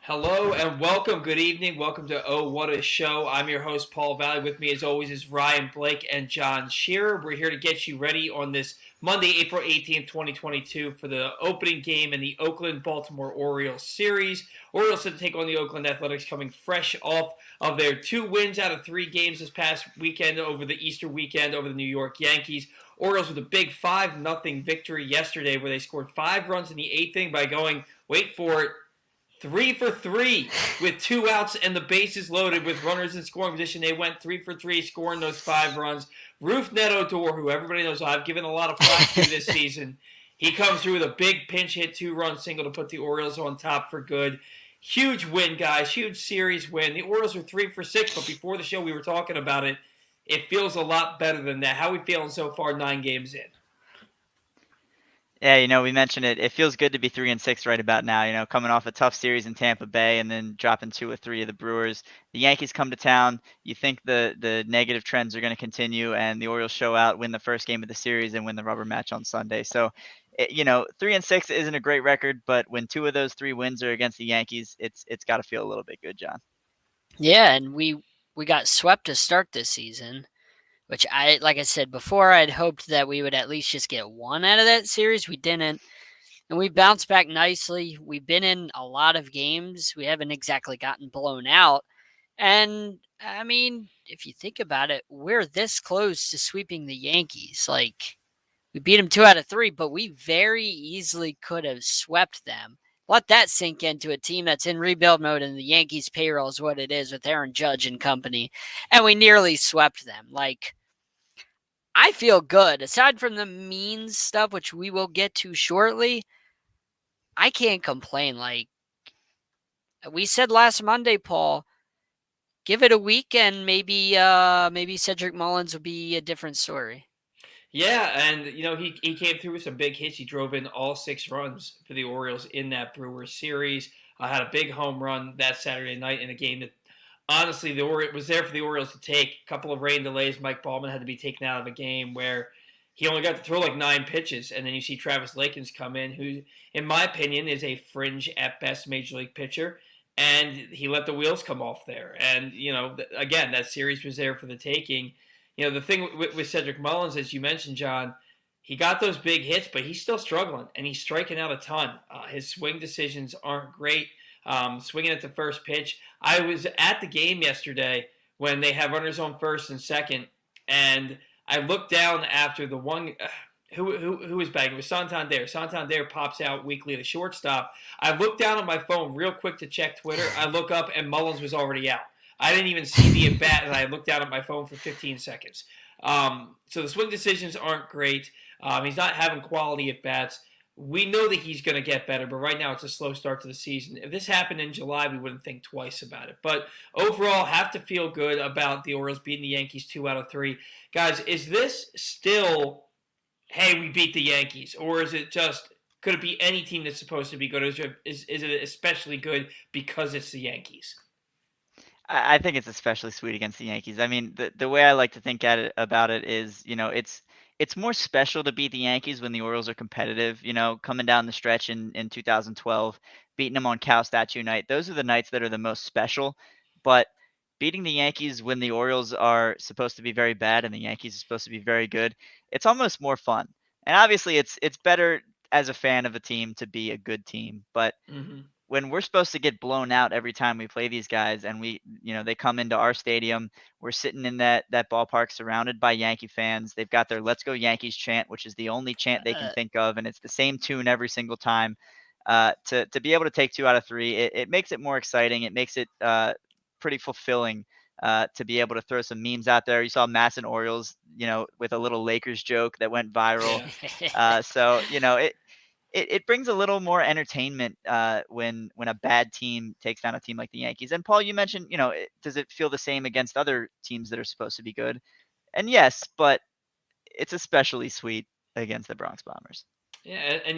Hello and welcome. Good evening. Welcome to Oh What a Show. I'm your host, Paul Valley. With me, as always, is Ryan Blake and John Shearer. We're here to get you ready on this Monday, April 18th, 2022, for the opening game in the Oakland-Baltimore Orioles series. Orioles to take on the Oakland Athletics, coming fresh off of their 2 wins out of 3 games this past weekend over the Easter weekend over the New York Yankees. Orioles with a big 5-0 victory yesterday, where they scored 5 runs in the 8th inning by going, wait for it, 3 for 3 with 2 outs and the bases loaded with runners in scoring position. They went 3 for 3, scoring those 5 runs. Roof Neto Door, who everybody knows I've given a lot of flack to this season, he comes through with a big pinch hit 2-run single to put the Orioles on top for good. Huge win, guys. Huge series win. The Orioles are 3 for 6, but before the show we were talking about it. It feels a lot better than that. How are we feeling so far 9 games in? Yeah, we mentioned it. It feels good to be 3-6 right about now. Coming off a tough series in Tampa Bay and then dropping 2 or 3 of the Brewers. The Yankees come to town. You think the negative trends are going to continue, and the Orioles show out, win the first game of the series, and win the rubber match on Sunday. So, 3-6 isn't a great record, but when 2 of those 3 wins are against the Yankees, it's got to feel a little bit good, John. Yeah, and we got swept to start this season, which like I said before, I'd hoped that we would at least just get one out of that series. We didn't. And we bounced back nicely. We've been in a lot of games. We haven't exactly gotten blown out. And I mean, if you think about it, we're this close to sweeping the Yankees. Like, we beat them 2 out of 3, but we very easily could have swept them. Let that sink into a team that's in rebuild mode, and the Yankees' payroll is what it is with Aaron Judge and company. And we nearly swept them. Like, I feel good. Aside from the mean stuff, which we will get to shortly, I can't complain. Like we said last Monday, Paul, give it a week and maybe Cedric Mullins will be a different story. Yeah, and he came through with some big hits. He drove in all 6 runs for the Orioles in that Brewers series. Had a big home run that Saturday night in a game that honestly it was there for the Orioles to take. A couple of rain delays. Mike Ballman had to be taken out of a game where he only got to throw like 9 pitches, and then you see Travis Lakins come in, who, in my opinion, is a fringe at best major league pitcher. And he let the wheels come off there. And, again, that series was there for the taking. The thing with Cedric Mullins, as you mentioned, John, he got those big hits, but he's still struggling, and he's striking out a ton. His swing decisions aren't great. Swinging at the first pitch. I was at the game yesterday when they have runners on first and second, and I looked down after the one. Who was batting? It was Santander. Santander pops out weakly, the shortstop. I looked down at my phone real quick to check Twitter. I look up, and Mullins was already out. I didn't even see the at bat, and I looked down at my phone for 15 seconds. So the swing decisions aren't great. He's not having quality at bats. We know that he's going to get better, but right now it's a slow start to the season. If this happened in July, we wouldn't think twice about it. But overall, have to feel good about the Orioles beating the Yankees 2 out of 3. Guys, is this still, hey, we beat the Yankees, or is it just, could it be any team that's supposed to be good? Is it especially good because it's the Yankees? I think it's especially sweet against the Yankees. I mean, the way I like to think about it is, it's more special to beat the Yankees when the Orioles are competitive. Coming down the stretch in 2012, beating them on Cal Statue Night. Those are the nights that are the most special. But beating the Yankees when the Orioles are supposed to be very bad and the Yankees are supposed to be very good, it's almost more fun. And obviously, it's better as a fan of a team to be a good team, but Mm-hmm. when we're supposed to get blown out every time we play these guys and they come into our stadium, we're sitting in that ballpark surrounded by Yankee fans. They've got their Let's Go Yankees chant, which is the only chant they can Uh, think of, and it's the same tune every single time. To be able to take 2 out of 3, it makes it more exciting. It makes it pretty fulfilling to be able to throw some memes out there. You saw Mass and Orioles, with a little Lakers joke that went viral. Yeah. So it brings a little more entertainment when a bad team takes down a team like the Yankees. And Paul, you mentioned, does it feel the same against other teams that are supposed to be good? And yes, but it's especially sweet against the Bronx Bombers. Yeah, and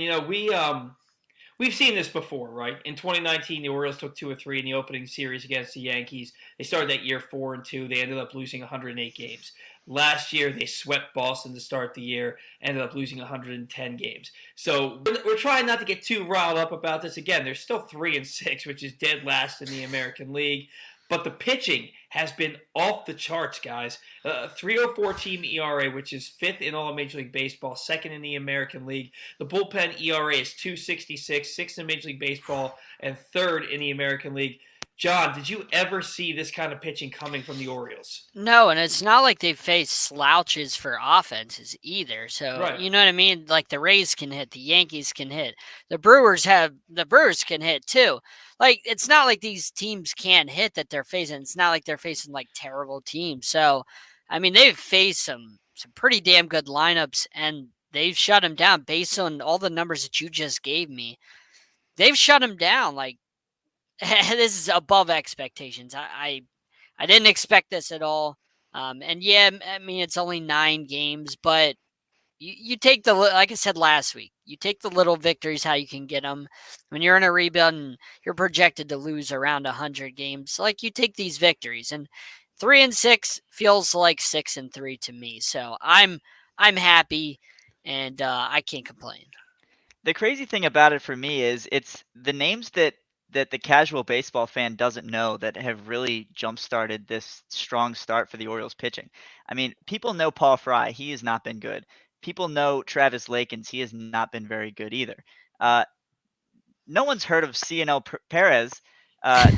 we've seen this before, right? In 2019, the Orioles took 2 or 3 in the opening series against the Yankees. They started that year 4-2. They ended up losing 108 games. Last year, they swept Boston to start the year, ended up losing 110 games. So we're trying not to get too riled up about this. Again, they're still 3-6, which is dead last in the American League. But the pitching has been off the charts, guys. 3.04 team ERA, which is fifth in all of Major League Baseball, second in the American League. The bullpen ERA is 2.66, sixth in Major League Baseball, and third in the American League. John, did you ever see this kind of pitching coming from the Orioles? No, and it's not like they've faced slouches for offenses either. So Right. you know what I mean? Like the Rays can hit, the Yankees can hit, the Brewers can hit too. Like it's not like these teams can't hit that they're facing. It's not like they're facing like terrible teams. So I mean they've faced some pretty damn good lineups and they've shut them down based on all the numbers that you just gave me. They've shut them down. Like this is above expectations. I didn't expect this at all. And yeah, I mean, it's only 9 games, but you take like I said last week, you take the little victories, how you can get them. When you're in a rebuild and you're projected to lose around 100 games, like you take these victories. And 3-6 feels like 6-3 to me. So I'm happy and I can't complain. The crazy thing about it for me is it's the names that the casual baseball fan doesn't know that have really jump-started this strong start for the Orioles pitching. I mean, people know Paul Fry. He has not been good. People know Travis Lakins. He has not been very good either. No one's heard of CNL Perez.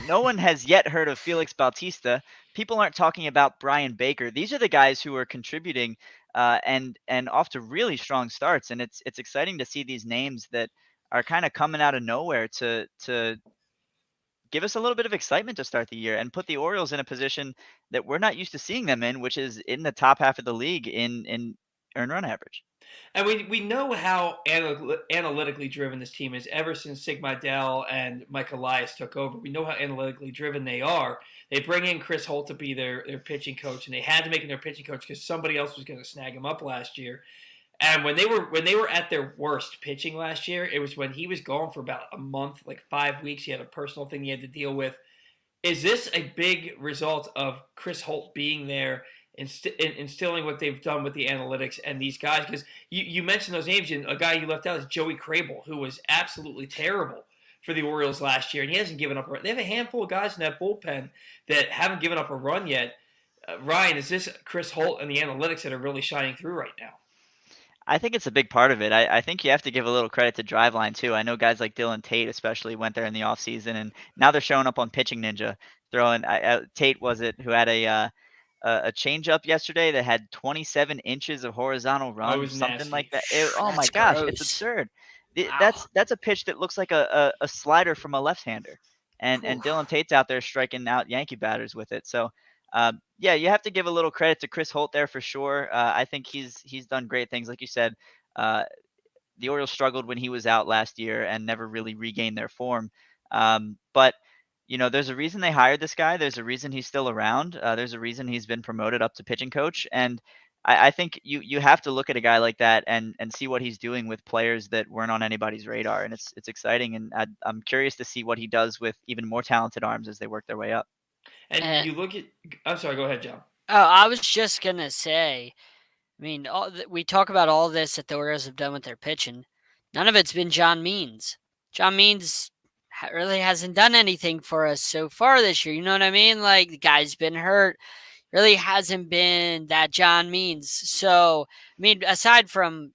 No one has yet heard of Felix Bautista. People aren't talking about Brian Baker. These are the guys who are contributing and off to really strong starts. And it's exciting to see these names that are kind of coming out of nowhere to give us a little bit of excitement to start the year and put the Orioles in a position that we're not used to seeing them in, which is in the top half of the league in earned run average. And we know how analytically driven this team is ever since Sig Mejdal and Mike Elias took over. We know how analytically driven they are. They bring in Chris Holt to be their pitching coach, and they had to make him their pitching coach because somebody else was going to snag him up last year. And when they were at their worst pitching last year, it was when he was gone for about a month, like 5 weeks. He had a personal thing he had to deal with. Is this a big result of Chris Holt being there, instilling what they've done with the analytics and these guys? Because you mentioned those names, and a guy you left out is Joey Crable, who was absolutely terrible for the Orioles last year, and he hasn't given up a run. They have a handful of guys in that bullpen that haven't given up a run yet. Ryan, is this Chris Holt and the analytics that are really shining through right now? I think it's a big part of it. I think you have to give a little credit to Driveline too. I know guys like Dylan Tate especially went there in the offseason, and now they're showing up on Pitching Ninja, throwing Tate was it who had a changeup yesterday that had 27 inches of horizontal run, it was something nasty. like that. Oh my That's gosh, gross. it's absurd. Wow. That's a pitch that looks like a slider from a left-hander, and Oof. Dylan Tate's out there striking out Yankee batters with it. So yeah, you have to give a little credit to Chris Holt there for sure. I think he's done great things, like you said. The Orioles struggled when he was out last year and never really regained their form. But you know, there's a reason they hired this guy. There's a reason he's still around. There's a reason he's been promoted up to pitching coach. And I think you have to look at a guy like that and see what he's doing with players that weren't on anybody's radar. And it's exciting. And I'm curious to see what he does with even more talented arms as they work their way up. And you look at – I'm sorry, go ahead, John. Oh, I was just going to say, I mean, we talk about all this that the Orioles have done with their pitching. None of it's been John Means. John Means really hasn't done anything for us so far this year. You know what I mean? Like, the guy's been hurt. Really hasn't been that John Means. So, I mean, aside from,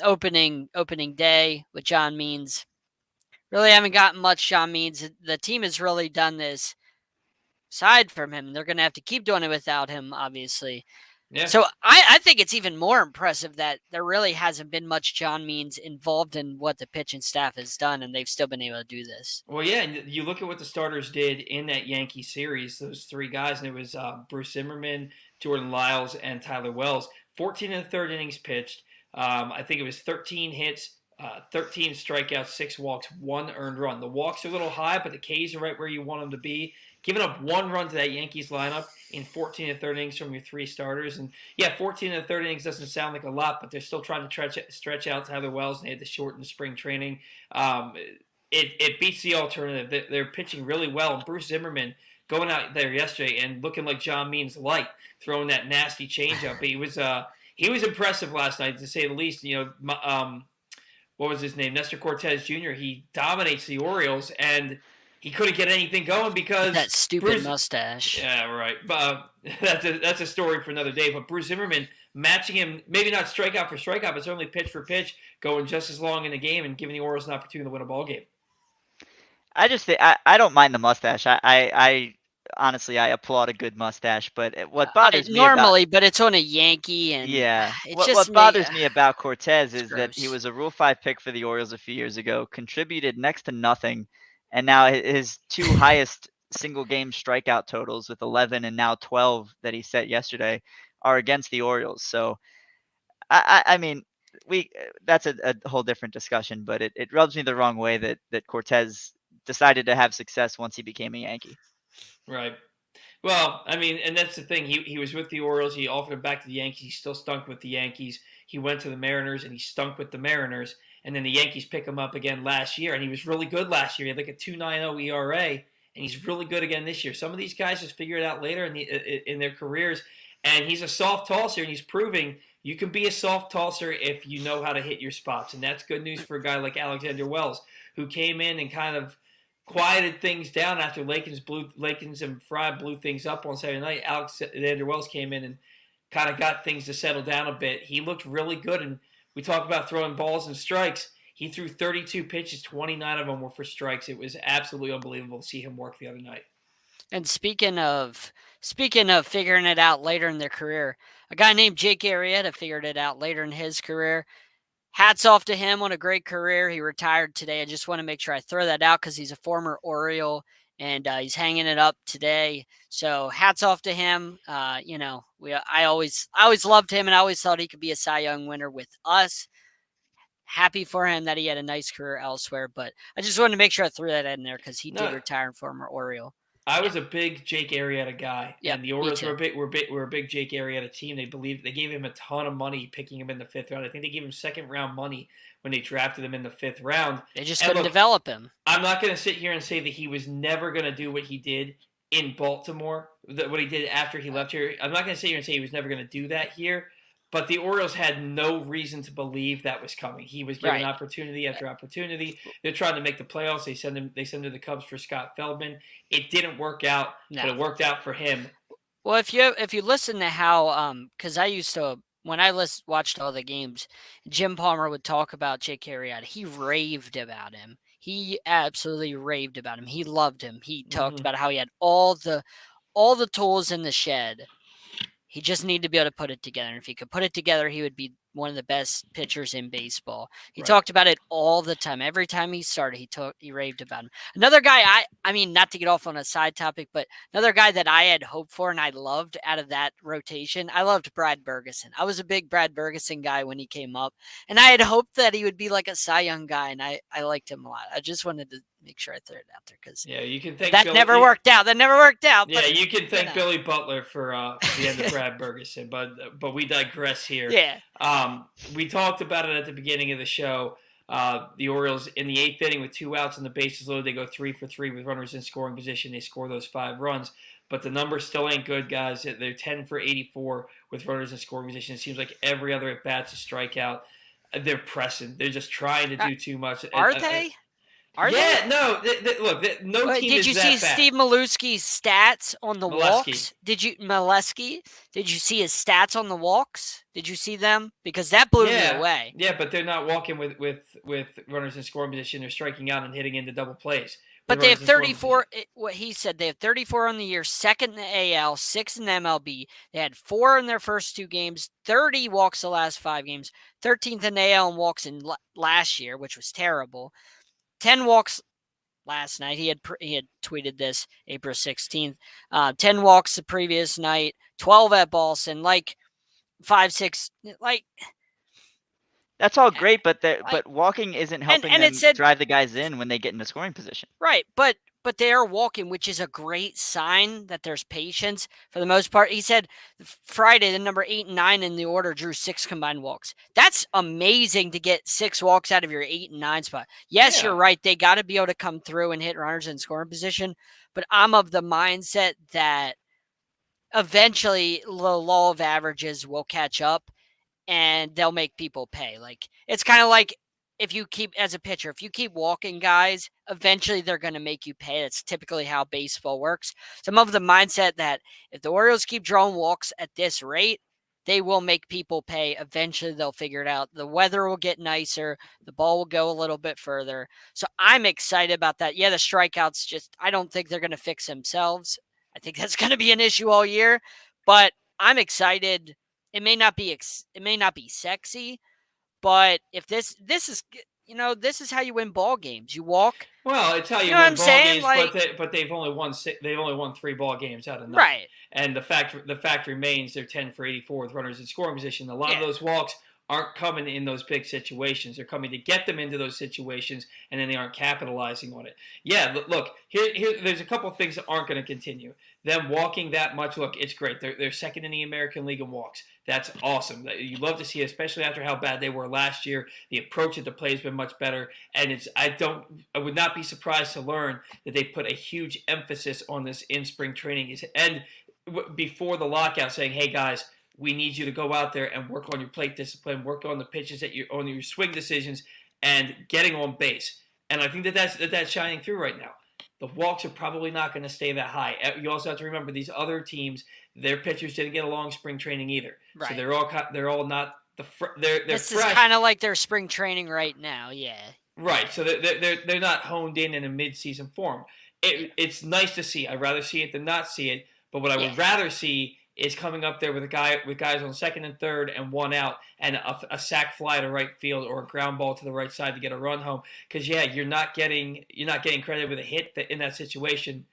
opening day with John Means, really haven't gotten much John Means. The team has really done this aside from him. They're going to have to keep doing it without him, obviously. Yeah. So I think it's even more impressive that there really hasn't been much John Means involved in what the pitching staff has done, and they've still been able to do this. Well, yeah, and you look at what the starters did in that Yankee series, those three guys, and it was Bruce Zimmerman, Jordan Lyles, and Tyler Wells. 14 and a third innings pitched. I think it was 13 hits, 13 strikeouts, 6 walks, 1 earned run. The walks are a little high, but the Ks are right where you want them to be. Giving up 1 run to that Yankees lineup in 14 and a third innings from your 3 starters. And yeah, 14 and a third innings doesn't sound like a lot, but they're still trying to stretch out Tyler Wells, and they had to shorten spring training. It beats the alternative. They're pitching really well. And Bruce Zimmerman going out there yesterday and looking like John Means light, throwing that nasty changeup. He was impressive last night, to say the least. What was his name? Nestor Cortez Jr. He dominates the Orioles, and he couldn't get anything going because that stupid mustache. Yeah, right. But that's a story for another day. But Bruce Zimmerman matching him, maybe not strikeout for strikeout, but certainly pitch for pitch, going just as long in the game and giving the Orioles an opportunity to win a ball game. I just think I don't mind the mustache. I honestly I applaud a good mustache, but what bothers me normally, but it's on a Yankee, and yeah, it's what bothers me about Cortez is that he gross. was a Rule 5 pick for the Orioles a few years ago, contributed next to nothing, and now his two highest single game strikeout totals with 11 and now 12 that he set yesterday are against the Orioles. So I mean, that's a whole different discussion, but it rubs me the wrong way that Cortez decided to have success once he became a Yankee. Right. Well, I mean, and that's the thing. He was with the Orioles. He offered him back to the Yankees. He still stunk with the Yankees. He went to the Mariners, and he stunk with the Mariners. And then the Yankees pick him up again last year, and he was really good last year. He had like a 2.90 ERA, and he's really good again this year. Some of these guys just figure it out later in their careers, and he's a soft tosser, and he's proving you can be a soft tosser if you know how to hit your spots. And that's good news for a guy like Alexander Wells, who came in and kind of quieted things down after Lakins and Fry blew things up on Saturday night. Alexander Wells came in and kind of got things to settle down a bit. He looked really good, and we talk about throwing balls and strikes. He threw 32 pitches, 29 of them were for strikes. It was absolutely unbelievable to see him work the other night. And speaking of figuring it out later in their career, a guy named Jake Arrieta figured it out later in his career. Hats off to him on a great career. He retired today. I just want to make sure I throw that out because he's a former Oriole, and he's hanging it up today. So hats off to him. I always loved him, and I always thought he could be a Cy Young winner with us. Happy for him that he had a nice career elsewhere, but I just wanted to make sure I threw that in there because he did retire in former Oriole. I was a big Jake Arrieta guy, and the Orioles were a big Jake Arrieta team. They gave him a ton of money picking him in the 5th round. I think they gave him second round money when they drafted him in the 5th round. They just couldn't develop him. I'm not going to sit here and say that he was never going to do what he did in Baltimore, what he did after he left here. I'm not going to sit here and say he was never going to do that here. But the Orioles had no reason to believe that was coming. He was given opportunity after opportunity. They're trying to make the playoffs. They send him to the Cubs for Scott Feldman. It didn't work out, but it worked out for him. Well, if you listen to how, because I used to, when I watched all the games, Jim Palmer would talk about Jake Arrieta. He raved about him. He absolutely raved about him. He loved him. He talked about how he had all the tools in the shed. He just needed to be able to put it together. And if he could put it together, he would be one of the best pitchers in baseball. He talked about it all the time. Every time he started, he raved about him. Another guy, I mean, not to get off on a side topic, but another guy that I had hoped for and I loved out of that rotation, I loved Brad Bergeson. I was a big Brad Bergeson guy when he came up, and I had hoped that he would be like a Cy Young guy, and I liked him a lot. I just wanted to make sure I threw it out there because you can thank that never worked out. That never worked out. Yeah, you can thank Billy Butler for the end of Brad Bergeson, but we digress here. Yeah. We talked about it at the beginning of the show. The Orioles in the 8th inning with 2 outs and the bases loaded, they go 3 for 3 with runners in scoring position. They score those 5 runs, but the numbers still ain't good, guys. They're 10 for 84 with runners in scoring position. It seems like every other at bat's a strikeout. They're pressing. They're just trying to do too much. Are they? Are they? No. Look, no team is that bad. Did you see Steve Maluski's stats on the walks? Did you see his stats on the walks? Did you see them? Because that blew me away. Yeah, but they're not walking with runners in scoring position. They're striking out and hitting into double plays. But they have 34. What he said, they have 34 on the year, 2nd in the AL, 6th in the MLB. They had 4 in their first 2 games, 30 walks the last 5 games, 13th in the AL in walks in last year, which was terrible. 10 walks last night. He had tweeted this April 16th. 10 walks the previous night, 12 at Boston, 5, 6, That's all great, but walking isn't helping them drive the guys in when they get into scoring position. Right, but but they are walking, which is a great sign that there's patience for the most part. He said Friday, the number 8 and 9 in the order drew 6 combined walks. That's amazing to get 6 walks out of your 8 and 9 spot. Yes, you're right. They got to be able to come through and hit runners in scoring position. But I'm of the mindset that eventually the law of averages will catch up and they'll make people pay. Like, it's kind of like if you keep, as a pitcher, if you keep walking guys, eventually they're going to make you pay. That's typically how baseball works. So I'm of the mindset that if the Orioles keep drawing walks at this rate, they will make people pay. Eventually they'll figure it out. The weather will get nicer. The ball will go a little bit further. So I'm excited about that. Yeah, the strikeouts just, I don't think they're going to fix themselves. I think that's going to be an issue all year, but I'm excited. It may not be sexy, but if this is this is how you win ball games. You walk. Well, it's how you know what win I'm ball saying? games, Like, but they've only won 3 ball games out of 9. right. And the fact remains they're 10 for 84 with runners in scoring position. A lot of Yeah. those walks aren't coming in those big situations. They're coming to get them into those situations, and then they aren't capitalizing on it. Yeah, look, here there's a couple of things that aren't going to continue. Them walking that much, look, it's great. They're second in the American League in walks. That's awesome. You love to see it, especially after how bad they were last year. The approach at the play has been much better, and I would not be surprised to learn that they put a huge emphasis on this in spring training and before the lockout, saying, "Hey guys, we need you to go out there and work on your plate discipline, work on the pitches on your swing decisions, and getting on base." And I think that's shining through right now. The walks are probably not going to stay that high. You also have to remember these other teams; their pitchers didn't get along spring training either, Right. so they're all not they're this fresh. is kind of like their spring training right now. Yeah. Right, so they're not honed in a mid-season form. It's nice to see. I'd rather see it than not see it. But what I would rather see is coming up there with guys on second and third and 1 out and a sac fly to right field or a ground ball to the right side to get a run home. Because you're not getting credit with a hit in that situation,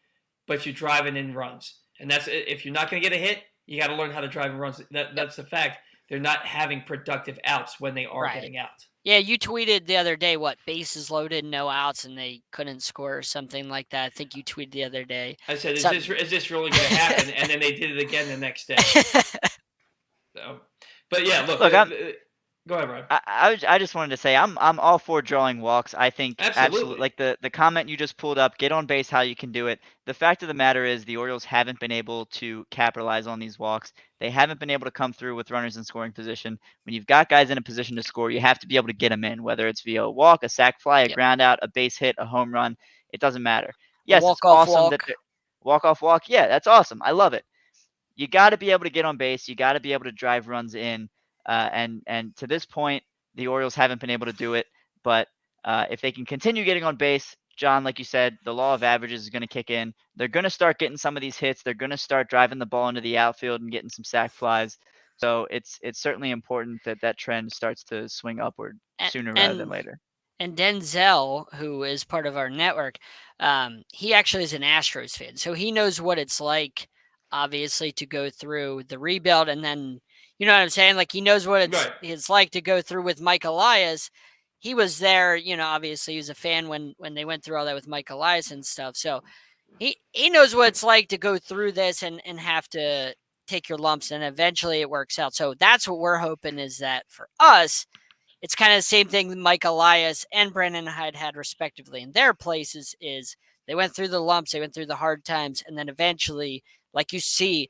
but you're driving in runs. And that's, if you're not going to get a hit, you got to learn how to drive in runs. That's the fact. They're not having productive outs when they are getting out. Yeah, you tweeted the other day, bases loaded, no outs, and they couldn't score or something like that. I think you tweeted the other day. I said, is this really going to happen? And then they did it again the next day. So, but yeah, look go ahead, Rob. I just wanted to say I'm all for drawing walks. I think absolutely like the comment you just pulled up, get on base how you can do it. The fact of the matter is the Orioles haven't been able to capitalize on these walks. They haven't been able to come through with runners in scoring position. When you've got guys in a position to score, you have to be able to get them in, whether it's via a walk, a sac fly, a ground out, a base hit, a home run. It doesn't matter. Yes, it's awesome that walk-off walk. Yeah, that's awesome. I love it. You got to be able to get on base. You got to be able to drive runs in. And to this point, the Orioles haven't been able to do it. But if they can continue getting on base, John, like you said, the law of averages is going to kick in. They're going to start getting some of these hits. They're going to start driving the ball into the outfield and getting some sac flies. So it's certainly important that trend starts to swing upward sooner rather than later. And Denzel, who is part of our network, he actually is an Astros fan. So he knows what it's like, obviously, to go through the rebuild. And then, you know what I'm saying? Like, he knows what it's like to go through with Mike Elias. He was there, obviously he was a fan when they went through all that with Mike Elias and stuff. So he knows what it's like to go through this and have to take your lumps, and eventually it works out. So that's what we're hoping, is that for us, it's kind of the same thing Mike Elias and Brandon Hyde had respectively in their places. Is they went through the lumps, they went through the hard times, and then eventually, like you see,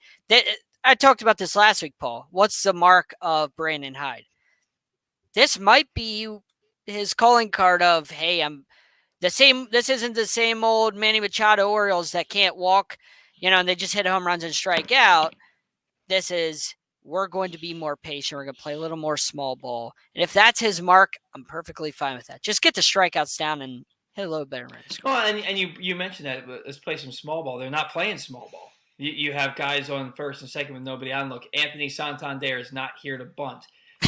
I talked about this last week, Paul. What's the mark of Brandon Hyde? This might be his calling card of, hey, this isn't the same old Manny Machado Orioles that can't walk, and they just hit home runs and strike out. This is, we're going to be more patient. We're going to play a little more small ball. And if that's his mark, I'm perfectly fine with that. Just get the strikeouts down and hit a little better. Well, and you mentioned that, let's play some small ball. They're not playing small ball. You have guys on first and second with nobody on. Look, Anthony Santander is not here to bunt.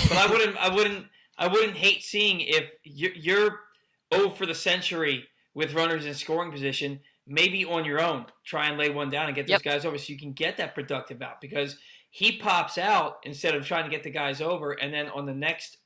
But I wouldn't hate seeing if you're 0 for the century with runners in scoring position, maybe on your own, try and lay one down and get those guys over so you can get that productive out, because he pops out instead of trying to get the guys over, and then on the next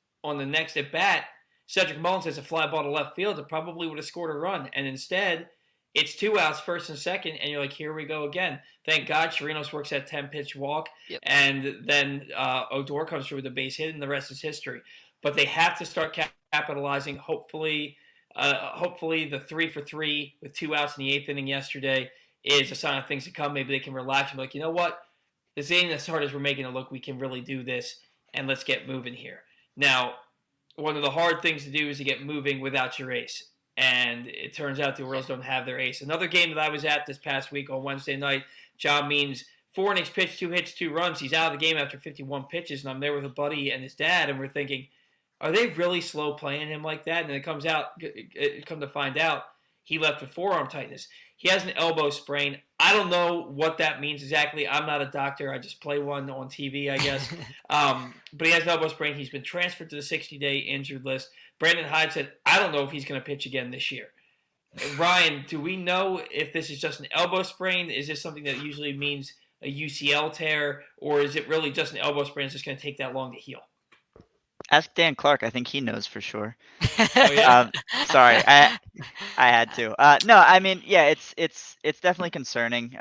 at bat, Cedric Mullins has a fly ball to left field that probably would have scored a run, and instead It's 2 outs, first and second, and you're like, here we go again. Thank God Chirinos works that 10-pitch walk, Yep. and then Odor comes through with a base hit, and the rest is history. But they have to start capitalizing. Hopefully, the 3-for-3 with 2 outs in the 8th inning yesterday is a sign of things to come. Maybe they can relax and be like, you know what? This ain't as hard as we're making it look. We can really do this, and let's get moving here. Now, one of the hard things to do is to get moving without your ace. And it turns out the Orioles don't have their ace. Another game that I was at this past week on Wednesday night, John Means, 4 innings pitched, 2 hits, 2 runs. He's out of the game after 51 pitches, and I'm there with a buddy and his dad, and we're thinking, are they really slow playing him like that? And then come to find out, he left with forearm tightness. He has an elbow sprain. I don't know what that means exactly. I'm not a doctor. I just play one on TV, I guess. But he has an elbow sprain. He's been transferred to the 60-day injured list. Brandon Hyde said, I don't know if he's going to pitch again this year. Ryan, do we know if this is just an elbow sprain? Is this something that usually means a UCL tear? Or is it really just an elbow sprain that's just going to take that long to heal? Ask Dan Clark. I think he knows for sure. Oh, yeah? Sorry, I had to. No, I mean, yeah, it's definitely concerning.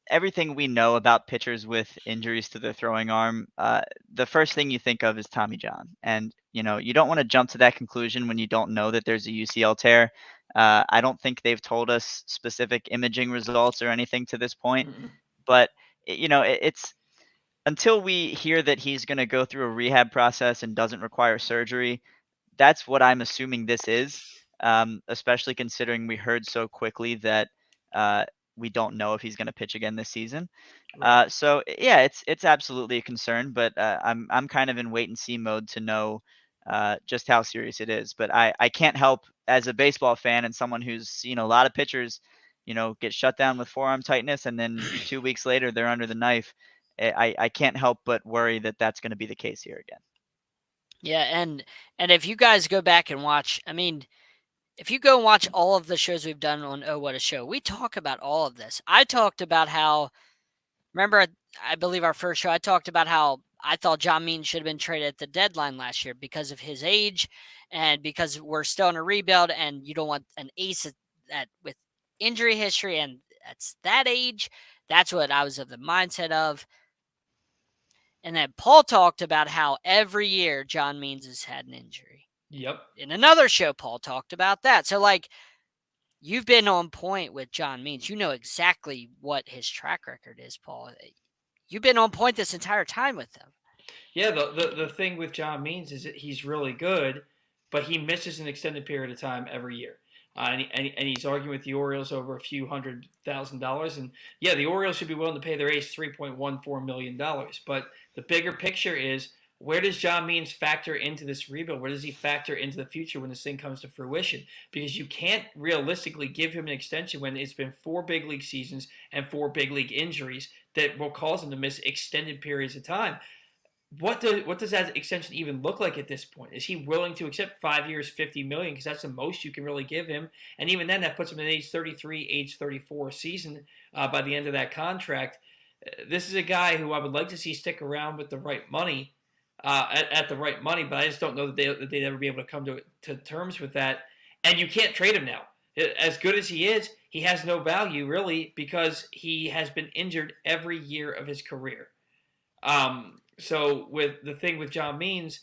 Everything we know about pitchers with injuries to their throwing arm, the first thing you think of is Tommy John, and you don't want to jump to that conclusion when you don't know that there's a UCL tear. I don't think they've told us specific imaging results or anything to this point, but it's until we hear that he's going to go through a rehab process and doesn't require surgery. That's what I'm assuming this is, especially considering we heard so quickly that we don't know if he's going to pitch again this season. Right. So yeah, it's absolutely a concern, but I'm kind of in wait and see mode to know just how serious it is. But I can't help, as a baseball fan and someone who's seen a lot of pitchers, get shut down with forearm tightness, and then 2 weeks later they're under the knife. I can't help but worry that that's going to be the case here again. Yeah, and if you guys go back and watch, I mean, if you go and watch all of the shows we've done on Oh What a Show, we talk about all of this. I talked about how, remember, I believe our first show, I talked about how I thought John Means should have been traded at the deadline last year because of his age and because we're still in a rebuild, and you don't want an ace that with injury history and that's that age. That's what I was of the mindset of. And then Paul talked about how every year John Means has had an injury. Yep. In another show, Paul talked about that. So, you've been on point with John Means. You know exactly what his track record is, Paul. You've been on point this entire time with him. Yeah, the thing with John Means is that he's really good, but he misses an extended period of time every year. And he's arguing with the Orioles over a few $100,000. And yeah, the Orioles should be willing to pay their ace $3.14 million. But the bigger picture is, where does John Means factor into this rebuild? Where does he factor into the future when this thing comes to fruition? Because you can't realistically give him an extension when it's been 4 big league seasons and 4 big league injuries that will cause him to miss extended periods of time. What does that extension even look like at this point? Is he willing to accept 5 years, $50 million? Because that's the most you can really give him, and even then, that puts him at age 33, age 34 season by the end of that contract. This is a guy who I would like to see stick around with the right money, at the right money, but I just don't know that they'd ever be able to come to terms with that. And you can't trade him now. As good as he is, he has no value really because he has been injured every year of his career. So with the thing with John Means,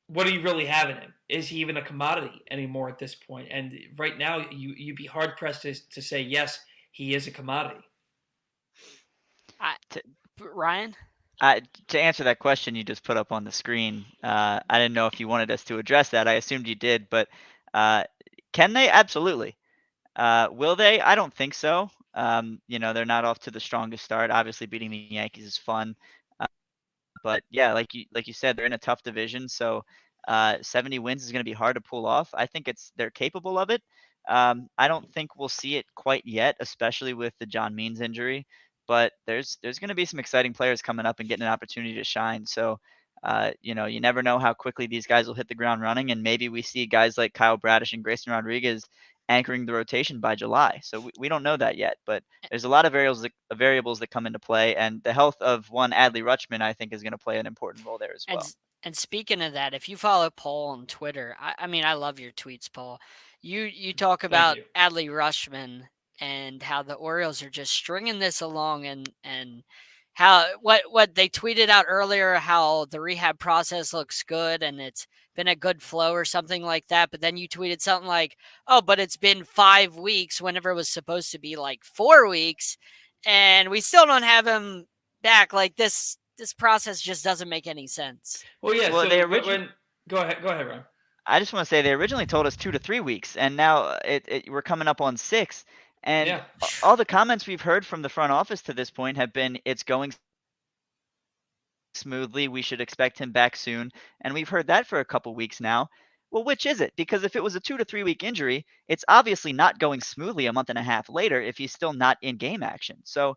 what do you really have in him? Is he even a commodity anymore at this point? And right now, you'd be hard pressed to say yes, he is a commodity. Ryan? To answer that question you just put up on the screen, I didn't know if you wanted us to address that. I assumed you did, but can they? Absolutely. Will they? I don't think so. They're not off to the strongest start. Obviously, beating the Yankees is fun. But yeah, like you said, they're in a tough division, so 70 wins is going to be hard to pull off. I think they're capable of it. I don't think we'll see it quite yet, especially with the John Means injury. But there's going to be some exciting players coming up and getting an opportunity to shine. So, you never know how quickly these guys will hit the ground running, and maybe we see guys like Kyle Bradish and Grayson Rodriguez anchoring the rotation by July. So we don't know that yet, but there's a lot of variables that come into play, and the health of one Adley Rutschman, I think, is going to play an important role there as well. And speaking of that, if you follow Paul on Twitter, I mean, I love your tweets, Paul. You talk Thank about you. Adley Rushman and how the Orioles are just stringing this along, and how what they tweeted out earlier, how the rehab process looks good and it's been a good flow or something like that. But then you tweeted something like, "Oh, but it's been 5 weeks whenever it was supposed to be like 4 weeks, and we still don't have him back." Like this process just doesn't make any sense. Well, yeah. Well, they So originally. go ahead, Ron. I just want to say they originally told us 2 to 3 weeks, and now we're coming up on 6. And Yeah. all the comments we've heard from the front office to this point have been it's going smoothly. We should expect him back soon. And we've heard that for a couple weeks now. Well, which is it? Because if it was a 2 to 3 week injury, it's obviously not going smoothly a month and a half later if he's still not in game action. So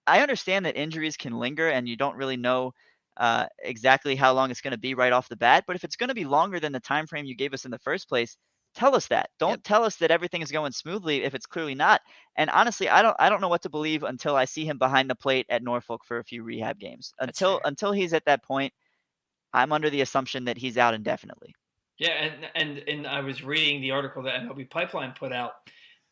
I understand that injuries can linger and you don't really know exactly how long it's going to be right off the bat. But if it's going to be longer than the time frame you gave us in the first place, tell us that. Yep. Don't tell us that everything is going smoothly if it's clearly not. And honestly, I don't know what to believe until I see him behind the plate at Norfolk for a few rehab games. That's fair. Until he's at that point, I'm under the assumption that he's out indefinitely. Yeah, and I was reading the article that MLB Pipeline put out,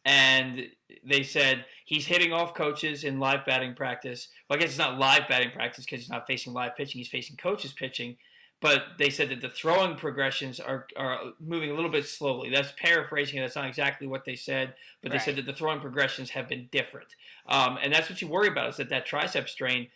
and they said he's hitting off coaches in live batting practice. Well, I guess it's not live batting practice because he's not facing live pitching; he's facing coaches pitching. But they said that the throwing progressions are moving a little bit slowly. That's paraphrasing. That's not exactly what they said, but they said that the throwing progressions have been different. And that's what you worry about is that tricep strain.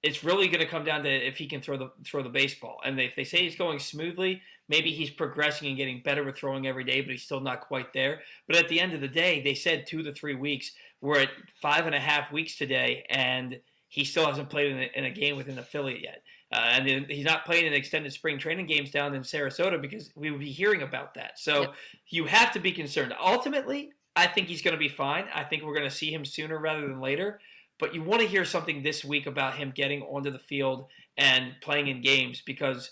It's really going to come down to if he can throw the baseball. And if they say he's going smoothly, maybe he's progressing and getting better with throwing every day, but he's still not quite there. But at the end of the day, they said 2 to 3 weeks. We're at 5.5 weeks today, and he still hasn't played in a game with an affiliate yet. And he's not playing in extended spring training games down in Sarasota because we would be hearing about that. So you have to be concerned. Ultimately, I think he's going to be fine. I think we're going to see him sooner rather than later. But you want to hear something this week about him getting onto the field and playing in games because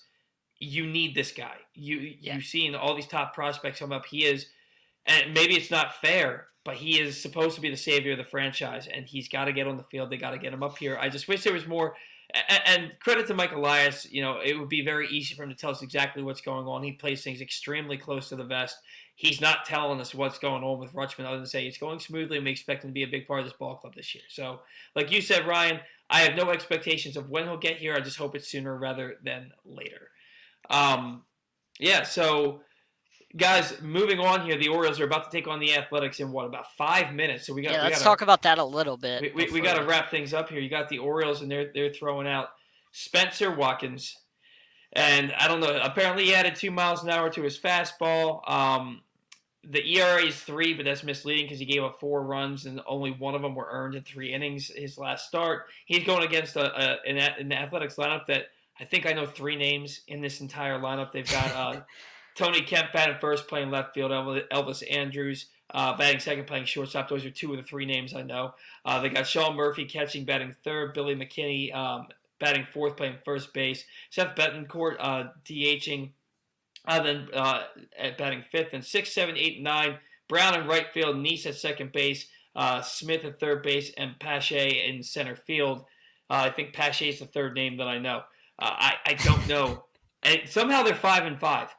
you need this guy. You've seen all these top prospects come up. He is, and maybe it's not fair, but he is supposed to be the savior of the franchise, and he's got to get on the field. They got to get him up here. I just wish there was more. And credit to Mike Elias, it would be very easy for him to tell us exactly what's going on. He plays things extremely close to the vest. He's not telling us what's going on with Rutschman other than say it's going smoothly and we expect him to be a big part of this ball club this year. So, like you said, Ryan, I have no expectations of when he'll get here. I just hope it's sooner rather than later. So guys, moving on here, the Orioles are about to take on the Athletics in about 5 minutes. So let's talk about that a little bit. We got to wrap things up here. You got the Orioles, and they're throwing out Spencer Watkins, and I don't know. Apparently, he added 2 miles an hour to his fastball. The ERA is 3, but that's misleading because he gave up 4 runs, and only one of them were earned in 3 innings. His last start, he's going against an Athletics lineup that I think I know 3 names in this entire lineup. They've got Tony Kemp batting first, playing left field. Elvis Andrews batting second, playing shortstop. Those are 2 of the 3 names I know. They got Sean Murphy catching, batting third. Billy McKinney batting fourth, playing first base. Seth Betancourt DHing, then batting fifth. And 6, 7, 8, 9. Brown in right field. Neese at second base. Smith at third base. And Pache in center field. I think Pache is the third name that I know. I don't know. And somehow they're 5-5.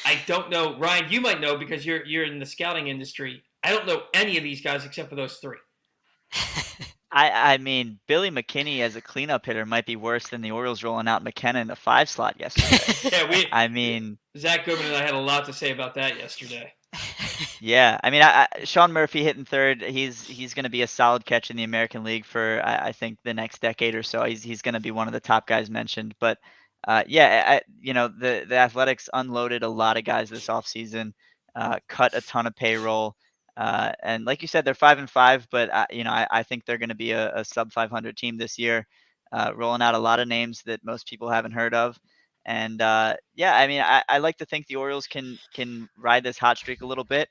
I don't know. Ryan, you might know because you're in the scouting industry. I don't know any of these guys except for those 3. I mean, Billy McKinney as a cleanup hitter might be worse than the Orioles rolling out McKenna in the 5 slot yesterday. Zach Goodman and I had a lot to say about that yesterday. Yeah, I mean, Sean Murphy hitting third. He's going to be a solid catch in the American League for I think the next decade or so. He's going to be one of the top guys mentioned. But the Athletics unloaded a lot of guys this offseason, cut a ton of payroll. And like you said, they're 5-5, but I think they're going to be a sub 500 team this year, rolling out a lot of names that most people haven't heard of. And I like to think the Orioles can ride this hot streak a little bit.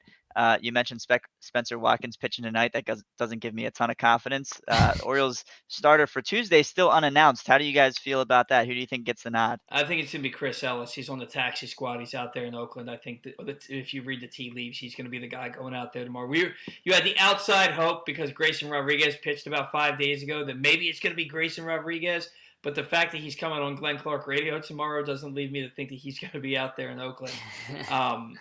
You mentioned Spencer Watkins pitching tonight. That doesn't give me a ton of confidence. Orioles starter for Tuesday still unannounced. How do you guys feel about that? Who do you think gets the nod? I think it's going to be Chris Ellis. He's on the taxi squad. He's out there in Oakland. I think that if you read the tea leaves, he's going to be the guy going out there tomorrow. You had the outside hope because Grayson Rodriguez pitched about 5 days ago that maybe it's going to be Grayson Rodriguez. But the fact that he's coming on Glenn Clark Radio tomorrow doesn't lead me to think that he's going to be out there in Oakland um,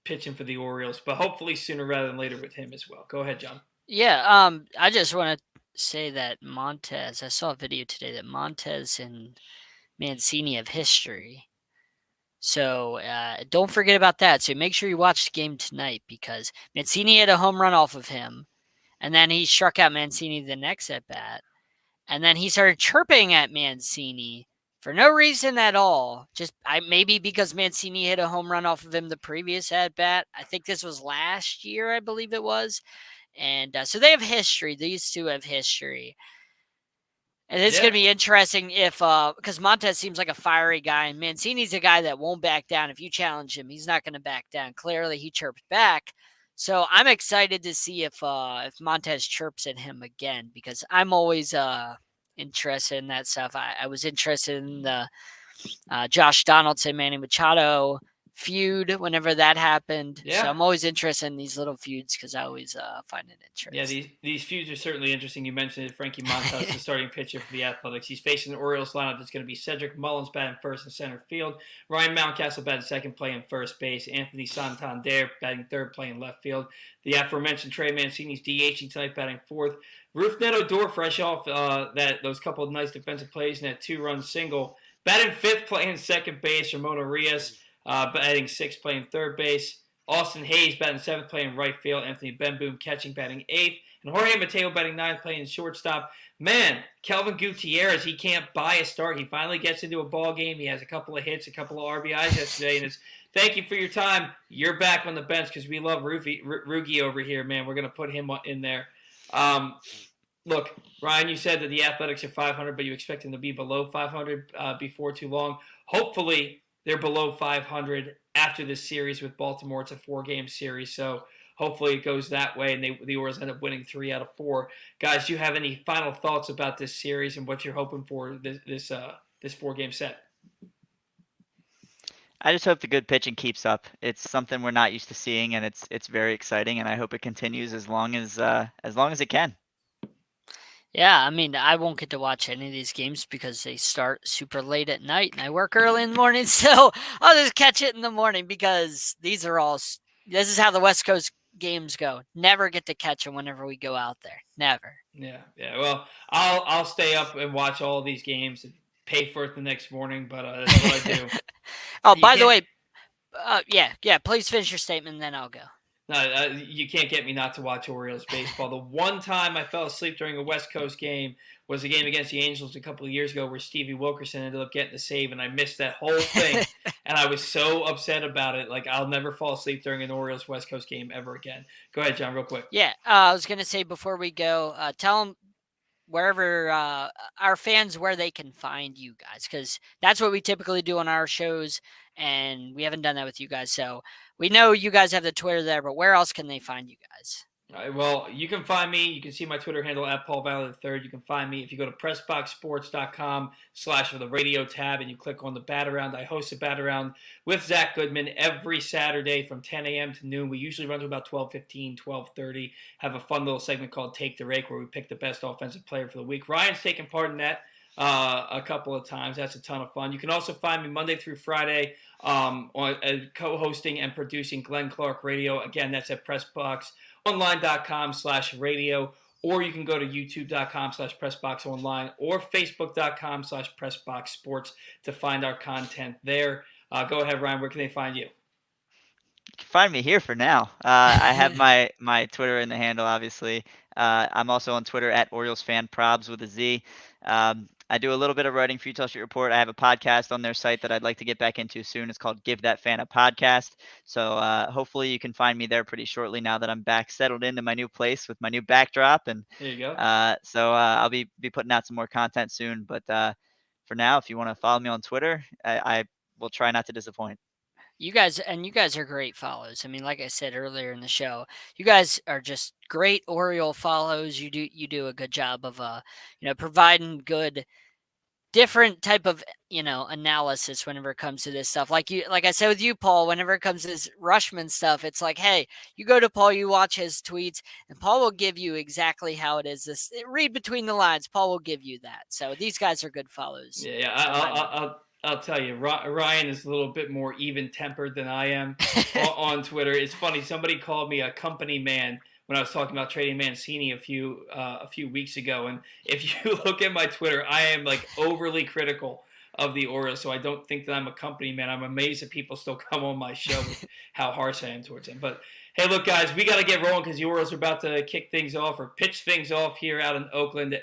pitching for the Orioles. But hopefully sooner rather than later with him as well. Go ahead, John. Yeah, I just want to say that Montez, I saw a video today that Montez and Mancini have history. So don't forget about that. So make sure you watch the game tonight because Mancini hit a home run off of him, and then he struck out Mancini the next at bat, and then he started chirping at Mancini for no reason at all. Just maybe because Mancini hit a home run off of him the previous at bat. I think this was last year, I believe it was, and so they have history. These two have history. And it's going to be interesting if, because Montez seems like a fiery guy, and Mancini's a guy that won't back down. If you challenge him, he's not going to back down. Clearly, he chirped back. So I'm excited to see if Montez chirps at him again, because I'm always interested in that stuff. I was interested in the Josh Donaldson, Manny Machado feud whenever that happened. Yeah. So I'm always interested in these little feuds because I always find it interesting. Yeah, these feuds are certainly interesting. You mentioned Frankie Montas, the starting pitcher for the Athletics. He's facing the Orioles lineup that's going to be Cedric Mullins batting first and center field, Ryan Mountcastle batting second, playing first base, Anthony Santander batting third, playing left field. The aforementioned Trey Mancini's DHing tonight, batting fourth. Ruth Neto-Dor, fresh off those couple of nice defensive plays and that 2-run single, batting fifth, playing second base. Ramon Arias batting sixth, playing third base. Austin Hayes batting seventh, playing right field. Anthony Benboom catching, batting eighth. And Jorge Mateo batting ninth, playing shortstop. Man, Kelvin Gutierrez, he can't buy a start. He finally gets into a ball game. He has a couple of hits, a couple of RBIs yesterday. And it's thank you for your time. You're back on the bench because we love Rugi over here, man. We're going to put him in there. Look, Ryan, you said that the Athletics are 500, but you expect them to be below 500 before too long. Hopefully, they're below 500 after this series with Baltimore. It's a 4-game series, so hopefully it goes that way, and the Orioles end up winning 3 out of 4. Guys, do you have any final thoughts about this series and what you're hoping for this 4-game set? I just hope the good pitching keeps up. It's something we're not used to seeing, and it's very exciting, and I hope it continues as long as it can. Yeah, I mean, I won't get to watch any of these games because they start super late at night and I work early in the morning. So I'll just catch it in the morning because this is how the West Coast games go. Never get to catch them whenever we go out there. Never. Yeah. Well, I'll stay up and watch all these games and pay for it the next morning, but that's what I do. Oh, by the way, yeah, please finish your statement and then I'll go. No, you can't get me not to watch Orioles baseball. The one time I fell asleep during a West Coast game was a game against the Angels a couple of years ago where Stevie Wilkerson ended up getting the save, and I missed that whole thing. And I was so upset about it. Like, I'll never fall asleep during an Orioles West Coast game ever again. Go ahead, John, real quick. Yeah, I was going to say before we go, tell them wherever our fans where they can find you guys, because that's what we typically do on our shows, and we haven't done that with you guys. So we know you guys have the Twitter there, but where else can they find you guys? All right, well, you can find me. You can see my Twitter handle at Paul Valley III. You can find me if you go to PressBoxSports.com/the radio tab and you click on the Bat Around. I host a Bat Around with Zach Goodman every Saturday from 10 a.m. to noon. We usually run to about 12:15, 12:30. Have a fun little segment called Take the Rake where we pick the best offensive player for the week. Ryan's taken part in that a couple of times. That's a ton of fun. You can also find me Monday through Friday on co-hosting and producing Glenn Clark Radio. Again, that's at PressBoxOnline.com/radio, or you can go to YouTube.com/PressBoxOnline or Facebook.com/PressBoxSports to find our content there. Go ahead, Ryan. Where can they find you? You can find me here for now. I have my Twitter in the handle, obviously. I'm also on Twitter at Orioles Fan Probs with a Z. I do a little bit of writing for Utah Street Report. I have a podcast on their site that I'd like to get back into soon. It's called Give That Fan a Podcast. So hopefully you can find me there pretty shortly now that I'm back settled into my new place with my new backdrop. And there you go. So I'll be putting out some more content soon. But for now, if you want to follow me on Twitter, I will try not to disappoint. You guys are great follows. I mean, like I said earlier in the show, you guys are just great Oriole follows. You do a good job of providing good different type of analysis whenever it comes to this stuff. Like I said with you, Paul, whenever it comes to this Rushman stuff, it's like, hey, you go to Paul, you watch his tweets, and Paul will give you exactly how it is. Read between the lines. Paul will give you that. So these guys are good follows. Yeah, I'll tell you, Ryan is a little bit more even-tempered than I am on Twitter. It's funny. Somebody called me a company man when I was talking about trading Mancini a few weeks ago. And if you look at my Twitter, I am like overly critical of the Orioles. So I don't think that I'm a company man. I'm amazed that people still come on my show with how harsh I am towards them. But hey, look, guys, we got to get rolling because the Orioles are about to kick things off or pitch things off here out in Oakland.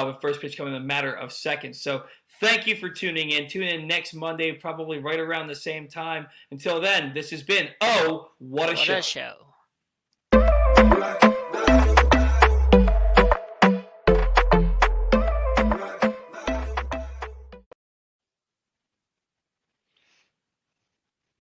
With first pitch coming in a matter of seconds. So thank you for tuning in. Tune in next Monday, probably right around the same time. Until then, this has been what a show.